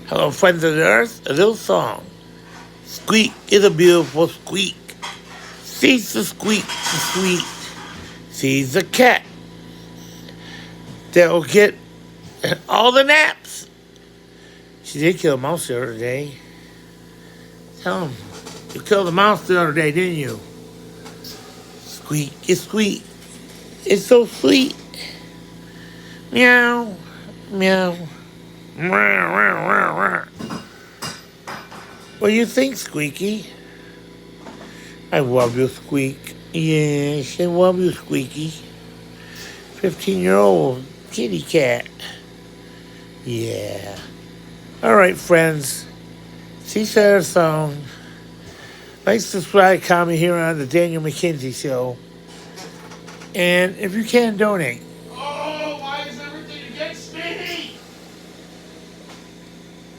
Hello, friends of the earth. A little song. Squeak is a beautiful squeak. Sees the squeak, the sweet. Sees the cat that will get all the naps. She did kill a mouse the other day. Tell him, you killed a mouse the other day, didn't you? Squeak is sweet. It's so sweet. Meow, meow. What do you think, Squeaky? I love you, Squeak. Yes, I love you, Squeaky. 15-year-old kitty cat. Yeah. All right, friends. See our song. Like, subscribe, comment here on the Daniel McKenzie Show. And if you can, donate.